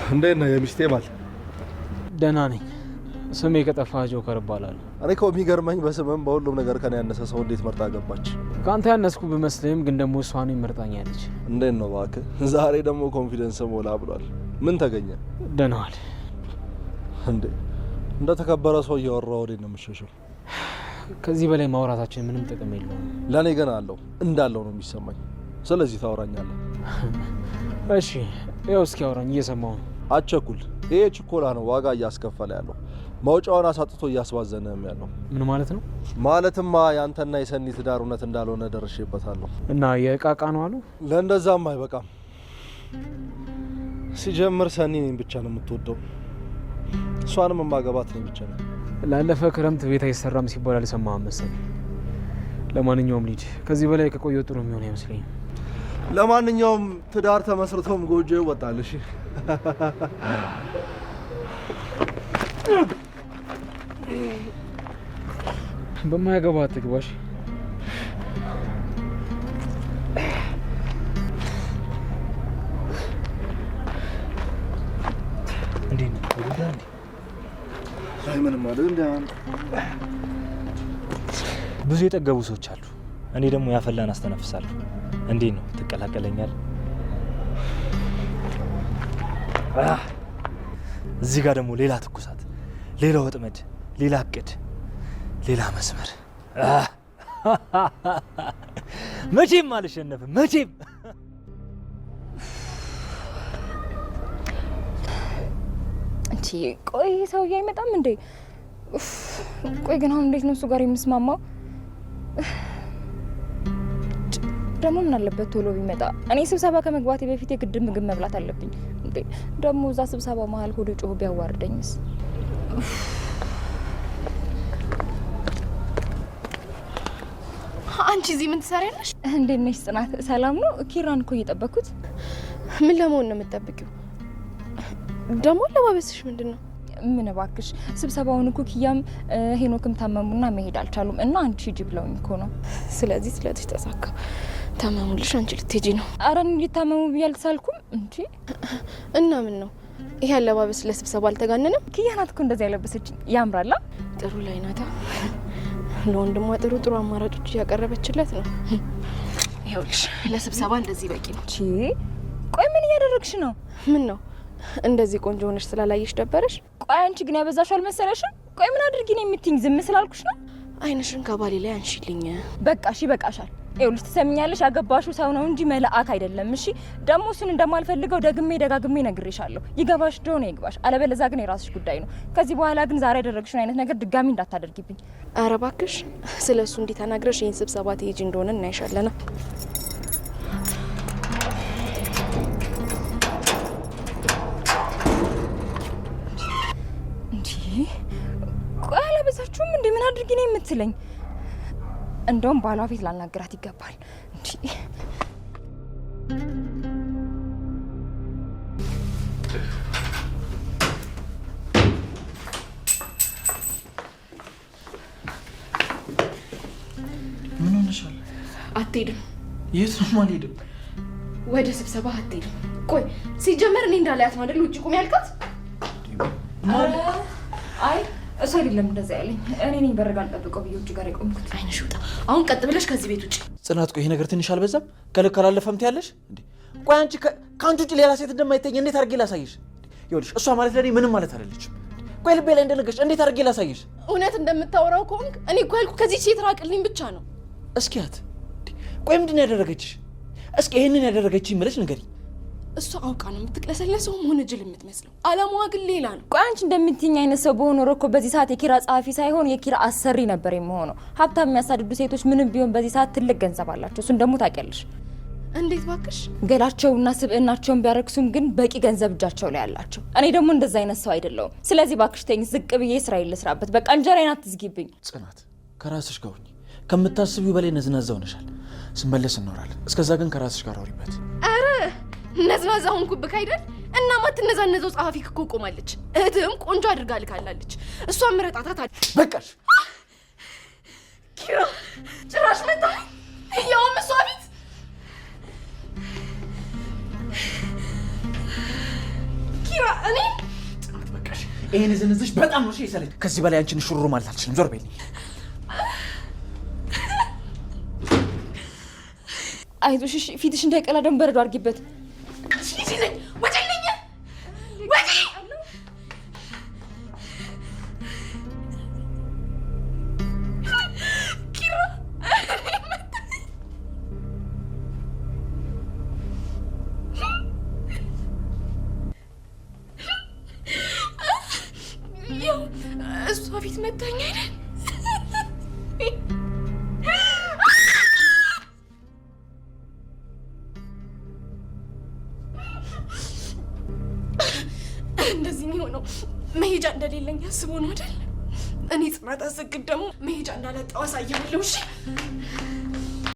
እንዴት ነህ የሚስቴ ባል? ደህና ነኝ። ስሜ ከጠፋ ጆከር እባላለሁ። እኔ እኮ የሚገርመኝ በስምም በሁሉም ነገር ከኔ ያነሰ ሰው እንዴት መርጣ ገባች? ካንተ ያነስኩ ብመስልም ግን ደግሞ እሷ ነው መርጣኛለች። እንዴት ነው እባክህ? ዛሬ ደግሞ ኮንፊደንስ ሞላ ብሏል። ምን ተገኘ? ደህና ዋል እንዴ? እንደ ተከበረ ሰው እያወራሁ ወዴት ነው የምትሸሸው? ከዚህ በላይ ማውራታችን ምንም ጥቅም የለውም። ለኔ ገና አለው እንዳለው ነው የሚሰማኝ። ስለዚህ ታወራኛለህ። እሺ ያው እስኪ አውራኝ፣ እየሰማሁ ነው። አትቸኩል። ይሄ ችኮላ ነው ዋጋ እያስከፈለ ያለው። መውጫውን አሳጥቶ እያስባዘነም ያለው። ምን ማለት ነው? ማለትማ ያንተና የሰኒ ትዳር እውነት እንዳልሆነ ደርሼበታለሁ። እና የቃቃ ነው አሉ። ለእንደዛም አይበቃም። ሲጀምር ሰኒ እኔን ብቻ ነው የምትወደው። እሷንም ማገባት ነው ብቻ ነው። ላለፈ ክረምት ቤት አይሰራም ሲባል አልሰማህም መሰለኝ። ለማንኛውም ልጅ ከዚህ በላይ ከቆየሁ ጥሩ የሚሆን አይመስለኝም። ለማንኛውም ትዳር ተመስርቶም ጎጆ ይወጣል። እሺ በማያገባ አትግባሽ። እንዴ ነው ወዳንዴ ምንም አይደል? ብዙ የጠገቡ ሰዎች አሉ። እኔ ደግሞ ያፈላን አስተነፍሳለሁ። እንዴ ነው ትቀላቀለኛል? እዚህ ጋር ደግሞ ሌላ ትኩሳት፣ ሌላ ወጥመድ፣ ሌላ እቅድ፣ ሌላ መስመር። መቼም አልሸነፍም፣ መቼም። እንዴ ቆይ ሰውዬ አይመጣም እንዴ? ቆይ ግን አሁን እንዴት ነው እሱ ጋር የምስማማው? ደግሞ ምን አለበት ቶሎ ቢመጣ? እኔ ስብሰባ ከመግባቴ በፊት የግድ ምግብ መብላት አለብኝ። እንዴ ደግሞ እዛ ስብሰባ መሀል ሆዶ ጮህ ቢያዋርደኝስ? አንቺ እዚህ ምን ትሰሪያለሽ? እንዴት ነሽ ጽናት? ሰላም ነው? ኪራን እኮ እየጠበኩት። ምን ለመሆን ነው የምትጠብቂው? ደግሞ ለባበስሽ ምንድነው? ምን እባክሽ ስብሰባውን እኮ ኪያም ሄኖክም ታመሙና መሄድ አልቻሉም እና አንቺ ሂጂ ብለውኝ እኮ ነው። ስለዚህ ተሳካ። ታመሙልሽ፣ አንቺ ልትሄጂ ነው? ኧረ እኔ ሊታመሙ ብያልኩኝ እንጂ። እና ምን ነው ይሄ አለባበስ ለስብሰባ አልተጋነንም? ኪያ ናት እኮ እንደዚህ ያለበሰችኝ። ያምራላ። ጥሩ ላይ ናታ። ለወንድሟ ጥሩ አማራጮች እያቀረበችለት ነው። ይኸውልሽ ለስብሰባ እንደዚህ በቂ ነው። ቆይ ምን እያደረግሽ ነው? ምን ነው እንደዚህ ቆንጆ ሆነሽ ስላላየሽ ደበረሽ? ቆይ አንቺ ግን ያበዛሽ አልመሰለሽም? ቆይ ምን አድርጊ ነው የምትይኝ? ዝም ስላልኩሽ ነው? አይንሽን ከባሌ ላይ አንሺልኝ። በቃ እሺ በቃሻል። ይኸውልሽ ትሰሚኛለሽ፣ ያገባሽው ሰው ነው እንጂ መልአክ አይደለም። እሺ ደግሞ እሱን እንደማልፈልገው ደጋግሜ ነግሬሻለሁ። ይገባሽ እንደሆነ ይግባሽ፣ አለበለዚያ ግን የራስሽ ጉዳይ ነው። ከዚህ በኋላ ግን ዛሬ ያደረግሽውን አይነት ነገር ድጋሚ እንዳታደርጊብኝ። ኧረ እባክሽ ስለሱ እንዲህ ተናግረሽ ይሄን ስብሰባ ትሄጂ እንደሆነ እናይሻለና። ቆይ አላበዛችሁም እንዴ? ምን አድርጊ ነው የምትለኝ? እንደውም ባሏ ፊት ላናገራት ይገባል እንዴ። ምን ሆነሻል? አትሄድም? የት ነው የማልሄድም? ወደ ስብሰባ አትሄድም? ቆይ ሲጀመር እኔ እንዳላያት ነው አይደል ውጪ ቁም ያልካት? አይ እሱ አይደለም እንደዛ ያለኝ። እኔ ነኝ በረጋ አልጠብቀው ብዬ ውጭ ጋር የቆምኩት። አይንሽ ውጣ አሁን፣ ቀጥ ብለሽ ከዚህ ቤት ውጭ። ጽናት ቆይ ይሄ ነገር ትንሽ አልበዛም? ከልክ አላለፈም ትያለሽ እንዴ? ቆይ አንቺ ከአንቺ ውጭ ሌላ ሴት እንደማይተኝ እንዴት አድርጌ ላሳይሽ? ይኸውልሽ እሷ ማለት ለኔ ምንም ማለት አይደለችም። ቆይ ልቤ ላይ እንደነገርሽ እንዴት አድርጌ ላሳይሽ? እውነት እንደምታወራው ከሆንክ እኔ እኮ ያልኩ ከዚህ ሴት ራቅልኝ ብቻ ነው። እስኪያት ቆይ ምንድን ነው ያደረገችሽ? እስኪ ይሄንን ያደረገችኝ ምለሽ ንገሪኝ። እሷ አውቃ ነው የምትቅለሰለሰውም ሆነ ጅል የምትመስለው። አላማዋ ግን ሌላ ነው። ቆይ አንቺ እንደምትይኝ አይነት ሰው በሆነ ኖሮ እኮ በዚህ ሰዓት የኪራ ጸሐፊ ሳይሆን የኪራ አሰሪ ነበር የምሆነው። ሀብታም የሚያሳድዱ ሴቶች ምንም ቢሆን በዚህ ሰዓት ትልቅ ገንዘብ አላቸው። እሱን ደግሞ ታውቂያለሽ። እንዴት ባክሽ? ገላቸውና ስብዕናቸውን ቢያረክሱም ግን በቂ ገንዘብ እጃቸው ላይ አላቸው። እኔ ደግሞ እንደዛ አይነት ሰው አይደለሁም። ስለዚህ ባክሽ ተይኝ፣ ዝቅ ብዬ ስራዬን ልስራበት። በቃ እንጀራዬን አትዝጊብኝ። ጽናት ከራስሽ ጋር ሁኚ። ከምታስቢው በላይ ነዝናዛ ሆነሻል። ስንመለስ እናወራለን። እስከዛ ግን ከራስሽ ጋር አውሪበት። አረ ነዝናዛ ሆንኩብክ አይደል? እና ማትነዛነዘው ጸሐፊ እኮ ቆማለች። እህትም ቆንጆ አድርጋ ልካላለች። እሷን ምረጣታት አለ። በቃሽ ኪራ፣ ጭራሽ መጣ። ያውም እሷ ፊት ኪራ ይሄን ዝንዝሽ በጣም ነው ይሰለኝ። ከዚህ በላይ አንቺን ሹሩሩ ማለት አልችልም። ዞር በይልኝ። አይዞሽ እሺ፣ ፊትሽ እንዳይቀላ ደም በረዶ አድርጊበት። እሺ ነኝ ወጪልኝ ወጪ ኪራ ያው እሷ ፊት መታኝ አይደል? እንደዚህ የሚሆነው መሄጃ እንደሌለኝ አስቦ ነው አይደል? እኔ ጽናት አሰግድ ደግሞ መሄጃ እንዳላጣው አሳያለሁ። እሺ